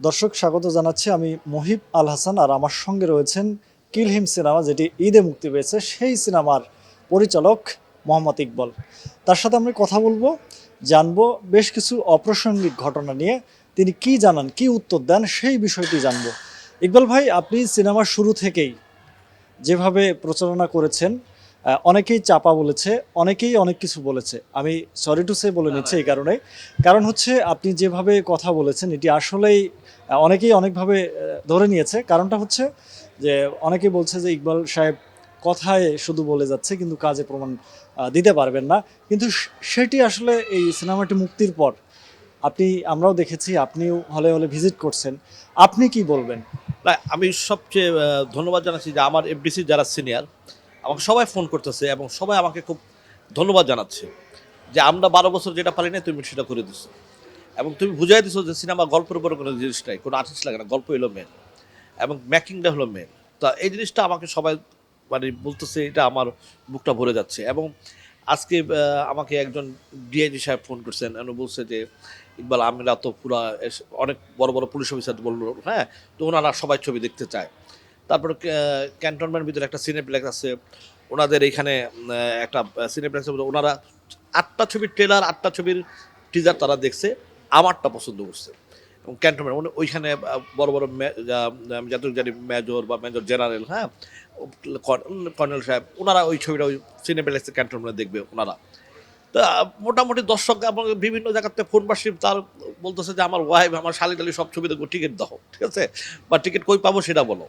দর্শক স্বাগত জানাচ্ছি। আমি মহিব আল হাসান, আর আমার সঙ্গে রয়েছেন কিল হিম সিনেমা, যেটি ঈদে মুক্তি পেয়েছে, সেই সিনেমার পরিচালক মোহাম্মদ ইকবাল। তার সাথে আমরা কথা বলবো, জানবো বেশ কিছু অপ্রাসঙ্গিক ঘটনা নিয়ে। তিনি কি জানান, কি উত্তর দেন, সেই বিষয়টি জানবো। ইকবাল ভাই, আপনি সিনেমার শুরু থেকেই যেভাবে প্রচারণা করেছেন, অনেকেই চাপা বলেছে, অনেকেই অনেক কিছু বলেছে। আমি সরি টু সে বলে নিচ্ছি এই কারণে, কারণ হচ্ছে আপনি যেভাবে কথা বলেছেন এটি আসলেই অনেকেই অনেকভাবে ধরে নিয়েছে। কারণটা হচ্ছে যে অনেকেই বলছে যে ইকবাল সাহেব কথায় শুধু বলে যাচ্ছে, কিন্তু কাজে প্রমাণ দিতে পারবেন না। কিন্তু সেটি আসলে এই সিনেমাটি মুক্তির পর আমরাও দেখেছি, আপনিও হলে হলে ভিজিট করছেন। আপনি কি বলবেন? না, আমি সবচেয়ে ধন্যবাদ জানাচ্ছি যে আমার এফডিসি যারা সিনিয়র আমাকে সবাই ফোন করতেছে এবং সবাই আমাকে খুব ধন্যবাদ জানাচ্ছে যে আমরা 12 বছর যেটা পারি না তুমি সেটা করে দিছো এবং তুমি বুঝাই দিছো যে সিনেমা গল্পের উপরে কোনো জিনিস নাই, কোনো আর্টিস্ট লাগে না, গল্প হলো মেন এবং মেকিংটা হলো মেন। তা এই জিনিসটা আমাকে সবাই মানে বলতেছে, এটা আমার বুকটা ভরে যাচ্ছে। এবং আজকে আমাকে একজন ডিআইজি সাহেব ফোন করছেন, উনি বলছে যে ইকবাল আমরা তো পুরা অনেক বড় বড় পুলিশ অফিসার বললো, হ্যাঁ, তো ওনারা সবাই ছবি দেখতে চায়। তারপর ক্যান্টনমেন্ট ভিতরে একটা সিনেপ্লেক্স আছে, ওনাদের এইখানে একটা সিনেপ্লেক্স, ওনারা 8টা ছবির ট্রেলার 8টা ছবির টিজার তারা দেখছে, আমারটা পছন্দ করছে। এবং ক্যান্টনমেন্ট মানে ওইখানে বড় বড় আমি যতটুকু জানি মেজর বা মেজর জেনারেল, হ্যাঁ, কর্নেল সাহেব, ওনারা ওই ছবিটা ওই সিনেপ্লেক্সে ক্যান্টনমেন্টে দেখবে ওনারা। তা মোটামুটি দর্শক এবং বিভিন্ন জায়গাতে ফোন বাসি তার বলতেছে যে আমার ওয়াইফ আমার শালি টালি সব ছবি দেখবো, টিকিট দাও, ঠিক আছে, বা টিকিট কই পাবো সেটা বলো।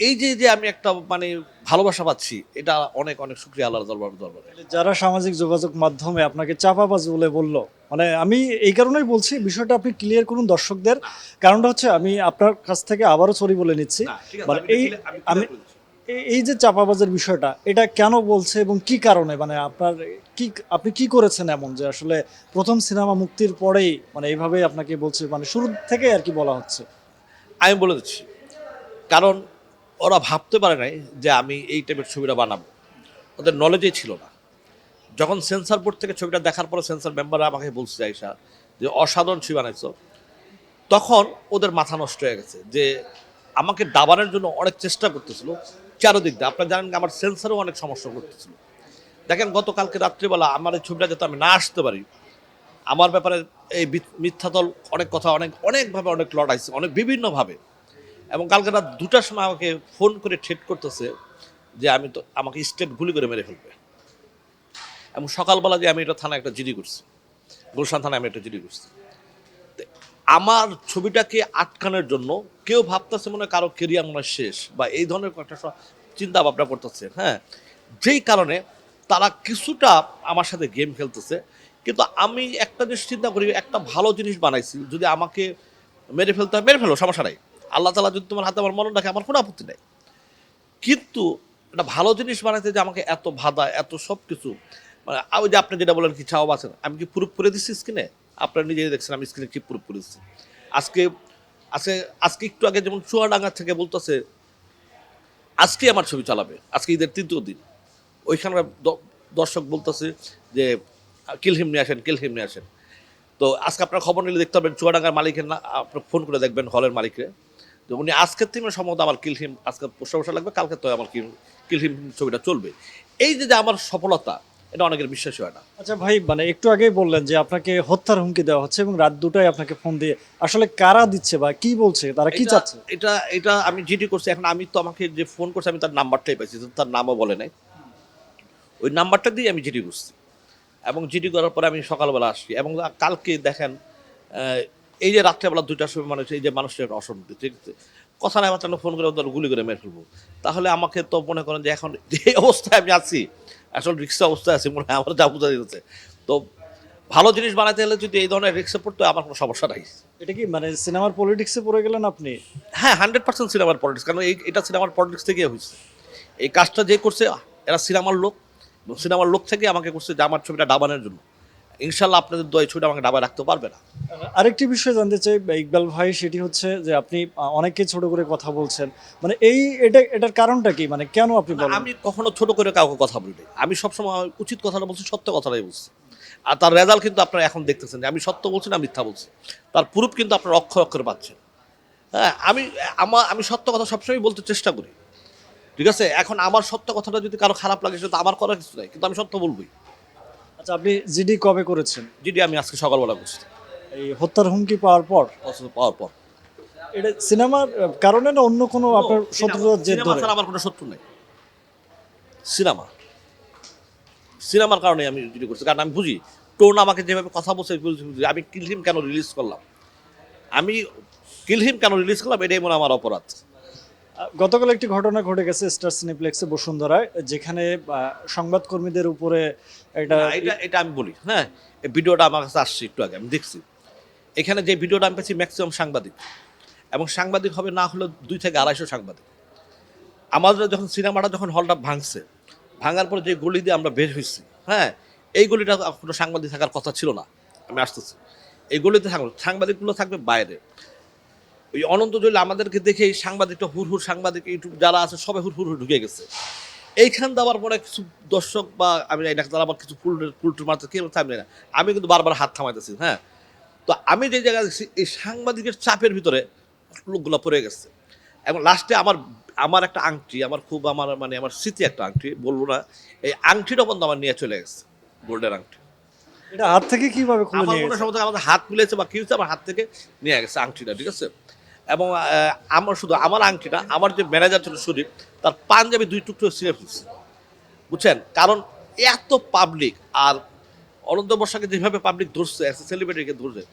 এই যে যে আমি একটা মানে ভালোবাসা পাচ্ছি, এটা অনেক অনেক শুক্রিয়া আল্লাহর দরবারে। যারা সামাজিক যোগাযোগ মাধ্যমে আপনাকে চাপাবাজ বলে বললো, মানে আমি এই কারণেই বলছি, বিষয়টা আপনি ক্লিয়ার করুন দর্শকদের। কারণটা হচ্ছে, আমি আপনার কাছ থেকে আবারও সরি বলে নিচ্ছি। না, ঠিক আছে, মানে আমি এটা এই আমি clear করে দিচ্ছি। এই যে চাপাবাজের বিষয়টা, এটা কেন বলছে এবং কি কারণে, মানে কি আপনি কি করেছেন এমন যে আসলে প্রথম সিনেমা মুক্তির পরেই মানে এইভাবে আপনাকে বলছে, মানে শুরু থেকে আর কি বলা হচ্ছে? আমি বলে দিচ্ছি, কারণ ওরা ভাবতে পারে নাই যে আমি এই টাইপের ছবিটা বানাবো, ওদের নলেজেই ছিল না। যখন সেন্সার বোর্ড থেকে ছবিটা দেখার পরে সেন্সার মেম্বাররা আমাকে বলছে আইসা যে অসাধারণ ছবি বানাইছো, তখন ওদের মাথা নষ্ট হয়ে গেছে যে আমাকে দাবানোর জন্য অনেক চেষ্টা করতেছিল চারোদিক দিয়ে। আপনারা জানেন আমার সেন্সারও অনেক সমস্যা করতেছিল। দেখেন গতকালকে রাত্রিবেলা আমার এই ছবিটা যাতে আমি না আসতে পারি, আমার ব্যাপারে এই মিথ্যাতল অনেক কথা অনেক অনেকভাবে অনেক লড়াইছে, অনেক বিভিন্নভাবে। এবং কালকে রাত 2টার সময় আমাকে ফোন করে ঠেট করতেছে যে আমি তো আমাকে স্টেট গুলি করে মেরে ফেলবে। এবং সকালবেলা যে আমি এটা থানায় একটা জিডি করছি, গুলশান থানায় আমি একটা জিডি করছি। আমার ছবিটাকে আটকানোর জন্য কেউ ভাবতেছে মনে হয় কারো কেরিয়ার মনে হয় শেষ, বা এই ধরনের একটা চিন্তা ভাবনা করতেছে, হ্যাঁ, যেই কারণে তারা কিছুটা আমার সাথে গেম খেলতেছে। কিন্তু আমি একটা জিনিস চিন্তা করি, একটা ভালো জিনিস বানাইছি, যদি আমাকে মেরে ফেলতে হয় মেরে ফেলো, সমস্যা নাই। আল্লাহ তালা যদি তোমার হাতে আমার মরণ রাখে আমার কোনো আপত্তি নাই। কিন্তু একটা ভালো জিনিস বানাইতে যে আমাকে এত বাধা, এত সব কিছু, মানে ওই যে আপনি যেটা বলেন কি চাও আছেন, আমি কি প্রুফ করে দিচ্ছি স্ক্রিনে? আপনারা নিজেই দেখছেন আমি স্ক্রিনে কি প্রুফ করে দিচ্ছি। আজকে আজকে আজকে একটু আগে যেমন চুয়াডাঙ্গা থেকে বলতেছে আজকে আমার ছবি চালাবে, আজকে ঈদের 3য় দিন, ওইখানকার দর্শক বলতেছে যে কিলহিম নিয়ে আসেন, কিলহিম নিয়ে আসেন। তো আজকে আপনার খবর নিলে দেখতে পাবেন চুয়াডাঙ্গার মালিকের না, আপনার ফোন করে দেখবেন হলের মালিককে, তো উনি আজকের থেকে সম্ভবত আমার কিলহিম আজকে পোষা লাগবে, কালকে তো আমার কিলহিম ছবিটা চলবে। এই যে যে আমার সফলতা, এটা অনেকের বিশ্বাসই হয় না। আচ্ছা ভাই, মানে একটু আগেই বললেন যে আপনাকে হত্যার হুমকি দেওয়া হচ্ছে এবং রাত 2টায় আপনাকে ফোন দিয়ে, আসলে কারা দিচ্ছে বা কি বলছে, তারা কি এটা চাচ্ছে? এটা এটা আমি জিডি করছি। এখন আমি তো আমাকে যে ফোন করছে আমি তার নাম্বারটাই পাইছি, তার নামও বলে নাই, ওই নাম্বারটা দিয়ে আমি জিডি করছি। এবং জিডি করার পরে আমি সকালবেলা আসছি। এবং কালকে দেখেন এই যে রাত্রেবেলা 2টার সময় মানুষ, এই যে মানুষের অশান্তি, ঠিক আছে, কথা নাই বাচ্চা ফোন করে ওদের গুলি করে মেরে ফেলবো, তাহলে আমাকে তো মনে করেন যে এখন যে অবস্থায় আমি আছি, আসলে রিক্সা অবস্থায় আছি, মনে হয় আমার যা বোঝা দিতেছে। তো ভালো জিনিস বানাইতে হলে যদি এই ধরনের রিক্সা পড়তে হয়, আমার কোনো সমস্যা নাই। এটা কি মানে সিনেমার পলিটিক্সে পড়ে গেলেন আপনি? হ্যাঁ, 100% সিনেমার পলিটিক্স, কারণ এটা সিনেমার পলিটিক্স থেকে হয়েছে। এই কাজটা যে করছে এরা সিনেমার লোক, এবং সিনেমার লোক থেকে আমাকে করছে যে আমার ছবিটা ডাবানোর জন্য। ইনশাল্লাহ আপনাদের দোয়া এই ছবিটা আমাকে ডাবায় রাখতে পারবে না। আরেকটি বিষয় জানতে চাই ইকবাল ভাই, সেটি হচ্ছে যে আপনি অনেককে ছোট করে কথা বলছেন, মানে এটার কারণটা কি, মানে কেন আপনি না, বলেন? আমি কখনো ছোট করে কাউকে কথা বলি নাই। আমি সবসময় উচিত কথাটা বলছি, সত্য কথাটাই বলছি। আর তার রেজাল্ট কিন্তু আপনারা এখন দেখতেছেন যে আমি সত্য বলছি না মিথ্যা বলছি, তার প্রুফ কিন্তু আপনারা অক্ষরে অক্ষরে পাচ্ছেন। হ্যাঁ, আমি সত্য কথা সবসময় বলতে চেষ্টা করি, ঠিক আছে। এখন আমার সত্য কথাটা যদি কারো খারাপ লাগে সেটা তো আমার করার কিছু নাই, কিন্তু আমি সত্য বলবোই। আচ্ছা, আপনি জিডি কবে করেছেন? যেটি আমি আজকে সকালবেলা করছি, এই হত্যার হুমকি পাওয়ার পর? অসুস্থ পাওয়ার পর। এটা সিনেমার কারণে না অন্য কোনো আপনার শত্রুতার জের সিনেমা ধরে? ছাড়া আমার কোনো শত্রু নেই। সিনেমা সিনেমার কারণে আমি যেটি করছি, কারণ আমি বুঝি টোন আমাকে যেভাবে কথা বলছে বুঝি আমি কিলহিম কেন রিলিজ করলাম, আমি কিলহিম কেন রিলিজ করলাম, এটাই মনে হয় আমার অপরাধ। গতকাল একটি ঘটনা ঘটে গেছে স্টার সিনেপ্লেক্সে বসুন্ধরায়, যেখানে সংবাদকর্মীদের উপরে একটা না, এটা আমি বলি, হ্যাঁ, এই ভিডিওটা আমার কাছে আসছে একটু আগে, আমি দেখছি। এখানে যে ভিডিওটা আমি পেয়েছি ম্যাক্সিমাম সাংবাদিক, এবং সাংবাদিক হবে না হলে 2 থেকে 250 সাংবাদিক। আমাদের যখন সিনেমাটা যখন হলটা ভাঙছে, ভাঙার পরে যে গলি দিয়ে আমরা বের হয়েছি, হ্যাঁ, এই গলিটা কোনো সাংবাদিক থাকার কথা ছিল না। আমি আসতেছি, এই গলিতে থাকবো, সাংবাদিকগুলো থাকবে বাইরে। ওই অনন্ত জলিল আমাদেরকে দেখে এই সাংবাদিকটা হুড় সাংবাদিক ইউটিউব যারা আছে সবাই হুড় ঢুকে গেছে। এইখান দেওয়ার পরে কিছু দর্শক বা আমি জানি না তারা আবার কিছু ফুলটুর মারতে কে থামবে না, আমি কিন্তু বারবার হাত থামাইতেছি, হ্যাঁ। তো আমি যে জায়গায় দেখছি এই সাংবাদিকের চাপের ভিতরে লোকগুলো পড়ে গেছে, এবং লাস্টে আমার আমার একটা আংটি, আমার স্মৃতি একটা আংটি বলবো না, এই আংটিটা পর্যন্ত আমার নিয়ে চলে গেছে, গোল্ডের আংটি। এটা হাত থেকে কিভাবে খুলে আমার নিয়ে মনে গেছে? সময় আমাদের হাত মিলেছে বা কি হচ্ছে, আমার হাত থেকে নিয়ে গেছে আংটিটা, ঠিক আছে। এবং আমার শুধু আমার আংটিটা, আমার যে ম্যানেজার ছিল সুদীপ, তার পাঞ্জাবি 2 টুকরো ছিঁড়ে ফেলছে, বুঝছেন। কারণ এত পাবলিক, আর অনন্ত বর্ষাকে যেভাবে পাবলিক ধরছে, সেলিব্রিটিকে ধরছে,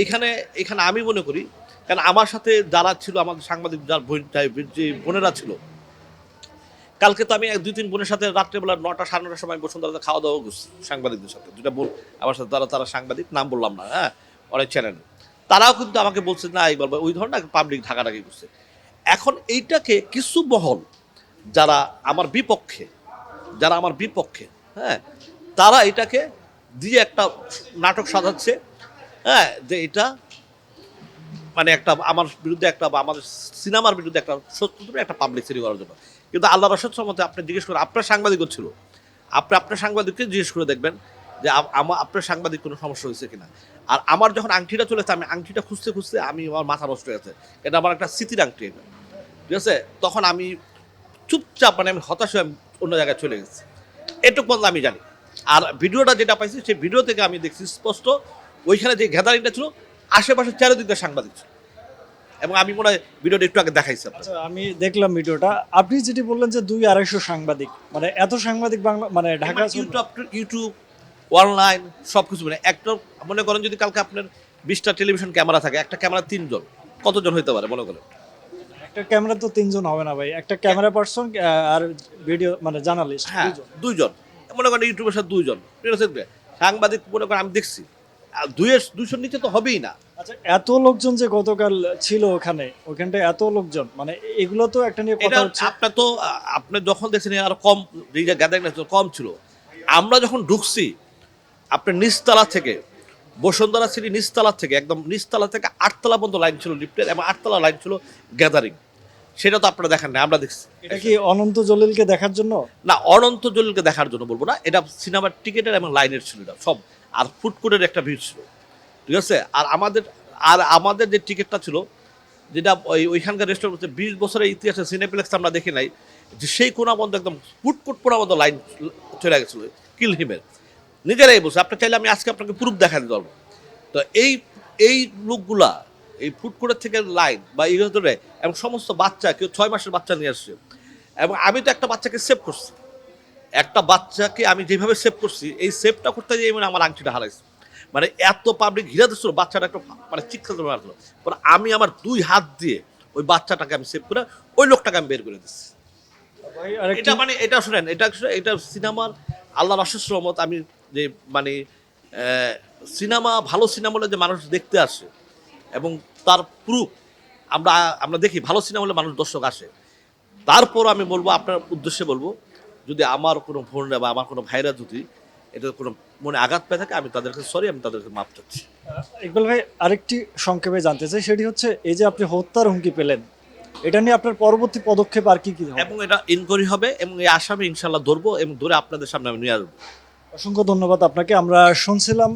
এখানে এখানে আমি মনে করি, কারণ আমার সাথে যারা ছিল আমাদের সাংবাদিক, যার যে বোনেরা ছিল, কালকে তো আমি 2-3 বোনের সাথে রাত্রেবেলা 9টা 9:30 সময় বসুন্ধরাতে খাওয়া দাওয়া করছি সাংবাদিকদের সাথে, 2টা বোন আমার সাথে, তারা সাংবাদিক, নাম বললাম না, হ্যাঁ, অনেক চ্যানেল। তারাও কিন্তু আমাকে বলছে না ইকবাল ভাই, ওই ধরনের পাবলিক ঢাকাঢাকি করছে। এখন এইটাকে কিছু মহল যারা আমার বিপক্ষে, হ্যাঁ, তারা এটাকে দিয়ে একটা নাটক সাজাচ্ছে, হ্যাঁ, যে এটা মানে একটা আমার বিরুদ্ধে একটা বা আমাদের সিনেমার বিরুদ্ধে একটা সত্যি একটা পাবলিসিটি করার জন্য। কিন্তু আল্লাহ রসদ মতে আপনি জিজ্ঞেস করে, আপনার সাংবাদিকও ছিল, আপনার সাংবাদিককে জিজ্ঞেস করে দেখবেন যে আপনার সাংবাদিক কোনো সমস্যা হয়েছে কিনা। আর আমার যখন আংটিটা চলেছে, আমি আংটিটা খুঁজতে খুঁজতে আমার মাথা নষ্ট হয়ে গেছে, এটা আমার একটা স্মৃতির আংটি এটা, ঠিক আছে। তখন আমি চুপচাপ আমি হতাশ হয়ে অন্য জায়গায় চলে গেছি, এটুকু পর্যন্ত আমি জানি। আর ভিডিওটা যেটা পাইছি, সেই ভিডিও থেকে আমি দেখছি স্পষ্ট ওইখানে যে গ্যাদারিংটা ছিল, আশেপাশে চারিদিকে সাংবাদিক ছিল, এবং আমি মনে হয় ভিডিওটা একটু আগে দেখাইছি আপনার। আচ্ছা, আমি দেখলাম ভিডিওটা। আপনি যেটি বললেন যে 200-250 সাংবাদিক, মানে এত সাংবাদিক বাংলা মানে ঢাকা ইউটিউব অনলাইন সব কিছু, মানে একটা মনে করেন যদি কালকে আপনার 20টা টেলিভিশন ক্যামেরা থাকে, একটা ক্যামেরা 3 জন, কতজন হইতে পারে মনে করেন? একটা ক্যামেরা তো 3 জন হবে না ভাই, একটা ক্যামেরা পার্সন আর ভিডিও মানে জার্নালিস্ট হ্যাঁ, 2 জন, মনে করেন ইউটিউবের সাথে 2 জন, ঠিক আছে। সাংবাদিক মনে করেন আমি দেখছি, আর 200 নিচে তো হবেই না। আচ্ছা, এত লোকজন যে গতকাল ছিল ওখানটায় এত লোকজন, মানে এগুলো তো একটা নিয়ে এটা কথা হচ্ছে। আপনি যখন দেখছেন আরো কম, গ্যাদারিং কম ছিল। আমরা যখন ঢুকছি আপনার নিচতলা থেকে, বসুন্ধরা সিটি নিচতলা থেকে, একদম নিচতলা থেকে 8তলা পর্যন্ত লাইন ছিল লিফটের, এবং 8তলা লাইন ছিল গ্যাদারিং। সেটা তো আপনারা দেখেন না, আমরা দেখছি। এটা কি অনন্ত জলিলকে দেখার জন্য? না, অনন্ত জলিলকে দেখার জন্য বলবো না, এটা সিনেমার টিকেটের এবং লাইনের ছিল এটা সব, আর ফুডকোর্টের একটা ভিড় ছিল, ঠিক আছে। আর আমাদের যে টিকিটটা ছিল, যেটা ওইখানকার রেস্টুরেন্ট 20 বছরের ইতিহাসে সিনেপ্লেক্স আমরা দেখি নাই, যে সেই কোনা বন্ধ একদম ফুটকুট পোড়া মতো লাইন চলে গেছিলো কিলহিমের, নিজেরাই বসে। আপনি চাইলে আমি আজকে আপনাকে প্রুফ দেখা দিতে পারবো। তো এই লোকগুলা এই ফুটকুটের থেকে লাইন বা এই ধরে, এবং সমস্ত বাচ্চা, কেউ 6 মাসের বাচ্চা নিয়ে আসছে, এবং আমি তো একটা বাচ্চাকে সেভ করছি, একটা বাচ্চাকে আমি যেভাবে সেভ করছি, এই সেভটা করতে গিয়ে মানে আমার আংটিটা হারাইছি। মানে এত পাবলিক ঘিরে দিচ্ছিল, বাচ্চাটা একটা মানে চিৎকার মারছিল, পরে আমি আমার 2 হাত দিয়ে ওই বাচ্চাটাকে আমি সেভ করে ওই লোকটাকে আমি বের করে দিচ্ছি। ভাই আরেকটি এটা মানে এটা শুনেন, এটা সিনেমার আল্লাহর অশেষ রহমত। আমি যে মানে সিনেমা, ভালো সিনেমা হলে যে মানুষ দেখতে আসে, এবং তার প্রুফ আমরা আমরা দেখি, ভালো সিনেমা হলে মানুষ দর্শক আসে। তারপর আমি বলবো, আপনার উদ্দেশ্যে বলবো, যদি আমার কোনো বোনরা বা আমার কোনো ভাইরা যদি এটা কোনো মনে আঘাত পেয়ে থাকে, আমি তাদেরকে সরি, আমি তাদেরকে মাপ চাচ্ছি। ইকবাল ভাই, আরেকটি সংক্ষেপে জানতে চাই, সেটি হচ্ছে এই যে আপনি হত্যার হুমকি পেলেন, এটা নিয়ে আপনার পরবর্তী পদক্ষেপ আর কি কি হবে? এবং এটা ইনকোয়ারি হবে, এবং এই আসামি ইনশাল্লাহ ধরবো, এবং ধরে আপনাদের সামনে আমি নিয়ে আসবো। অসংখ্য ধন্যবাদ আপনাকে। আমরা শুনছিলাম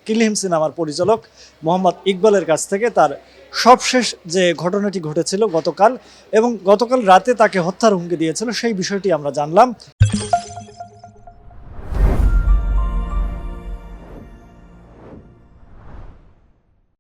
কিলহিম সিনেমার পরিচালক মোহাম্মদ ইকবালের কাছ থেকে তার সবশেষ যে ঘটনাটি ঘটেছিল গতকাল, এবং গতকাল রাতে তাকে হত্যার হুমকি দিয়েছিল সেই বিষয়টি আমরা জানলাম।